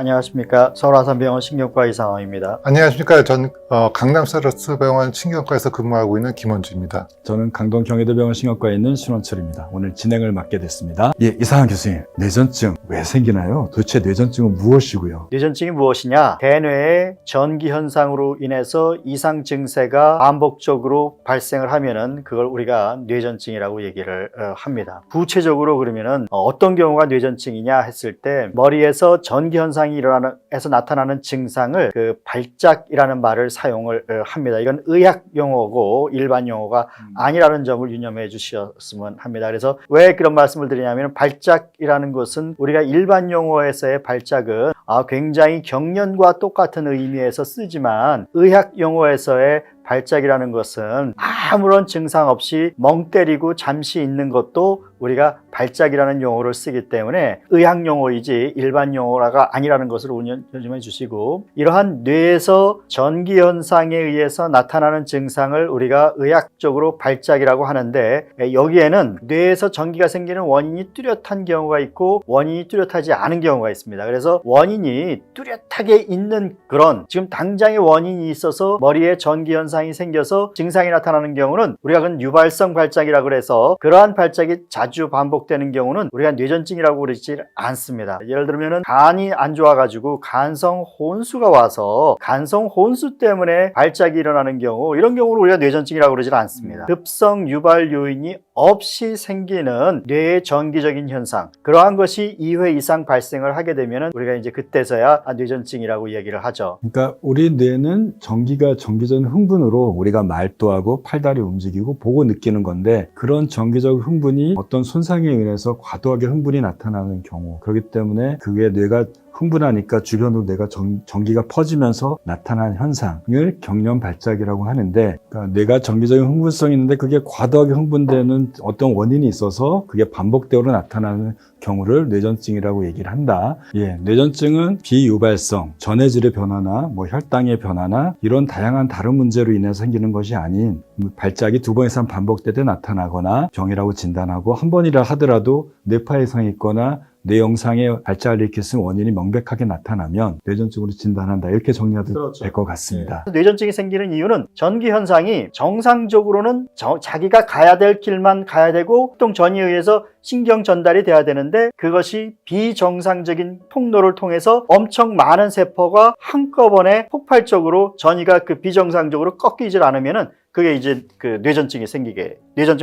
안녕하십니까. 서울아산병원 신경과 이상원입니다. 안녕하십니까. 전 강남세러스병원 신경과에서 근무하고 있는 김원주입니다. 저는 강동 경희대병원 신경과에 있는 신원철입니다. 오늘 진행을 맡게 됐습니다. 이상한 교수님, 뇌전증 왜 생기나요? 도대체 뇌전증은 무엇이고요? 뇌전증이 무엇이냐? 대뇌의 전기 현상으로 인해서 이상 증세가 반복적으로 발생을 하면은 그걸 우리가 뇌전증이라고 얘기를 합니다. 구체적으로 그러면은 어떤 경우가 뇌전증이냐 했을 때 머리에서 전기 현상이 일어나서 나타나는 증상을 그 발작이라는 말을 사용을 합니다. 이건 의학 용어고 일반 용어가 아니라는 점을 유념해 주셨으면 합니다. 그래서 왜 그런 말씀을 드리냐면 발작이라는 것은 우리가 일반 용어에서의 발작은 굉장히 경련과 똑같은 의미에서 쓰지만 의학 용어에서의 발작이라는 것은 아무런 증상 없이 멍 때리고 잠시 있는 것도 우리가 발작이라는 용어를 쓰기 때문에 의학 용어이지 일반 용어가 아니라는 것을 유념해 주시고, 이러한 뇌에서 전기 현상에 의해서 나타나는 증상을 우리가 의학적으로 발작이라고 하는데, 여기에는 뇌에서 전기가 생기는 원인이 뚜렷한 경우가 있고 원인이 뚜렷하지 않은 경우가 있습니다. 그래서 원인이 뚜렷하게 있는 그런 지금 당장의 원인이 있어서 머리에 전기 현상이 생겨서 증상이 나타나는 경우는 우리가 그건 유발성 발작이라고 그래서, 그러한 발작이 자주 반복되는 경우는 우리가 뇌전증이라고 그러지 않습니다. 예를 들면은 간이 안 좋아가지고 간성 혼수가 와서 간성 혼수 때문에 발작이 일어나는 경우, 이런 경우를 우리가 뇌전증이라고 그러지 않습니다. 급성 유발 요인이 없이 생기는 뇌의 정기적인 현상, 그러한 것이 2회 이상 발생을 하게 되면은 우리가 이제 그때서야 뇌전증이라고 얘기를 하죠. 그러니까 우리 뇌는 정기적인 흥분으로 우리가 말도 하고 팔다리 움직이고 보고 느끼는 건데, 그런 정기적 흥분이 어떤 손상에 의해서 과도하게 흥분이 나타나는 경우, 그렇기 때문에 그게 뇌가 흥분하니까 주변으로 뇌가 전기가 퍼지면서 나타나는 현상을 경련 발작이라고 하는데, 그러니까 뇌가 정기적인 흥분성이 있는데 그게 과도하게 흥분되는 어떤 원인이 있어서 그게 반복적으로 나타나는 경우를 뇌전증이라고 얘기를 한다. 뇌전증은 비유발성, 전해질의 변화나 혈당의 변화나 이런 다양한 다른 문제로 인해서 생기는 것이 아닌 발작이 2번 이상 반복될 때 나타나거나 병이라고 진단하고, 한 번이라 하더라도 뇌파 이상이 있거나 뇌 영상의 발작을 일으킬 수 있는 원인이 명백하게 나타나면 뇌전증으로 진단한다. 이렇게 정리해도 될 것 같습니다. 뇌전증이 생기는 이유는 전기 현상이 정상적으로는 자기가 가야 될 길만 가야 되고 보통 전이에 의해서 신경 전달이 돼야 되는데, 그것이 비정상적인 통로를 통해서 엄청 많은 세포가 한꺼번에 폭발적으로 전이가 그 비정상적으로 꺾이질 않으면은 그게 이제 그 뇌전증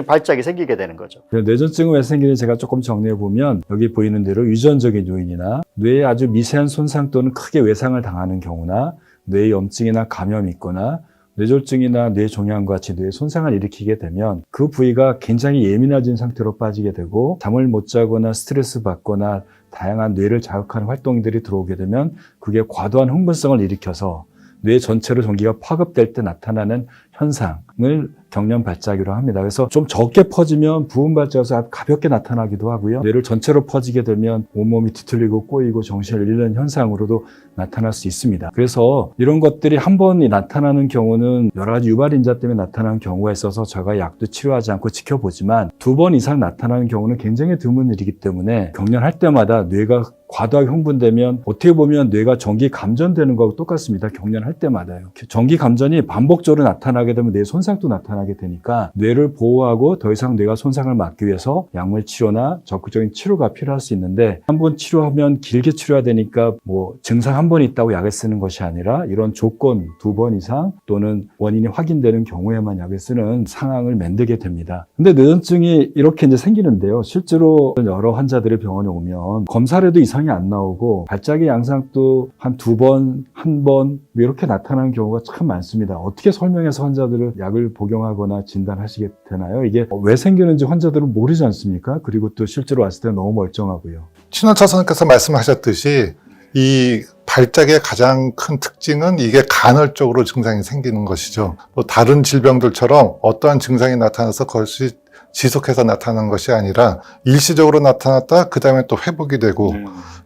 발작이 생기게 되는 거죠. 뇌전증은 왜 생기는지 제가 조금 정리해 보면, 여기 보이는 대로 유전적인 요인이나 뇌에 아주 미세한 손상 또는 크게 외상을 당하는 경우나 뇌 염증이나 감염이 있거나 뇌졸중이나 뇌종양과 같이 뇌에 손상을 일으키게 되면 그 부위가 굉장히 예민해진 상태로 빠지게 되고, 잠을 못 자거나 스트레스 받거나 다양한 뇌를 자극하는 활동들이 들어오게 되면 그게 과도한 흥분성을 일으켜서 뇌 전체로 전기가 파급될 때 나타나는 현상을 경련 발작이라고 합니다. 그래서 좀 적게 퍼지면 부분 발작에서 가볍게 나타나기도 하고요. 뇌를 전체로 퍼지게 되면 온몸이 뒤틀리고 꼬이고 정신을 잃는 현상으로도 나타날 수 있습니다. 그래서 이런 것들이 한 번이 나타나는 경우는 여러 가지 유발인자 때문에 나타나는 경우가 있어서 저희가 약도 치료하지 않고 지켜보지만, 2번 이상 나타나는 경우는 굉장히 드문 일이기 때문에 경련할 때마다 뇌가 과도하게 흥분되면 어떻게 보면 뇌가 전기 감전되는 거하고 똑같습니다. 경련할 때마다요. 전기 감전이 반복적으로 나타나게 되면 뇌 손상도 나타나게 되니까 뇌를 보호하고 더 이상 뇌가 손상을 막기 위해서 약물 치료나 적극적인 치료가 필요할 수 있는데, 한 번 치료하면 길게 치료해야 되니까 증상 한 번 있다고 약을 쓰는 것이 아니라 이런 조건 2번 이상 또는 원인이 확인되는 경우에만 약을 쓰는 상황을 만들게 됩니다. 근데 뇌전증이 이렇게 이제 생기는데요. 실제로 여러 환자들이 병원에 오면 검사를 해도 이상이 안 나오고 발작의 양상도 한 2번, 1번 이렇게 나타나는 경우가 참 많습니다. 어떻게 설명해서 환자들을 약을 복용하거나 진단하시게 되나요? 이게 왜 생기는지 환자들은 모르지 않습니까? 그리고 또 실제로 왔을 때는 너무 멀쩡하고요. 신원철 선생님께서 말씀하셨듯이 이 발작의 가장 큰 특징은 이게 간헐적으로 증상이 생기는 것이죠. 다른 질병들처럼 어떠한 증상이 나타나서 그것이 지속해서 나타나는 것이 아니라 일시적으로 나타났다 그 다음에 또 회복이 되고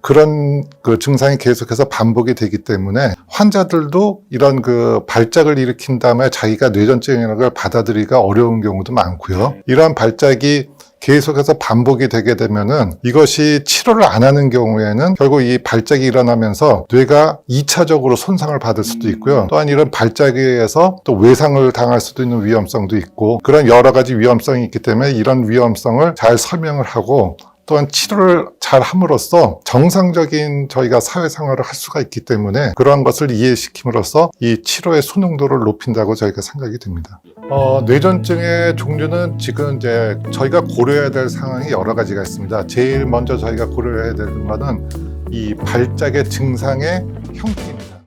그런 그 증상이 계속해서 반복이 되기 때문에 환자들도 이런 그 발작을 일으킨 다음에 자기가 뇌전증이라는 걸 받아들이기가 어려운 경우도 많고요. 이러한 발작이 계속해서 반복이 되게 되면은 이것이 치료를 안 하는 경우에는 결국 이 발작이 일어나면서 뇌가 2차적으로 손상을 받을 수도 있고요. 또한 이런 발작에 의해서 또 외상을 당할 수도 있는 위험성도 있고, 그런 여러 가지 위험성이 있기 때문에 이런 위험성을 잘 설명을 하고 또한 치료를 잘 함으로써 정상적인 저희가 사회생활을 할 수가 있기 때문에 그러한 것을 이해시킴으로써 이 치료의 순응도를 높인다고 저희가 생각이 듭니다. 뇌전증의 종류는 지금 이제 저희가 고려해야 될 상황이 여러 가지가 있습니다. 제일 먼저 저희가 고려해야 되는 것은 이 발작의 증상의 형태입니다.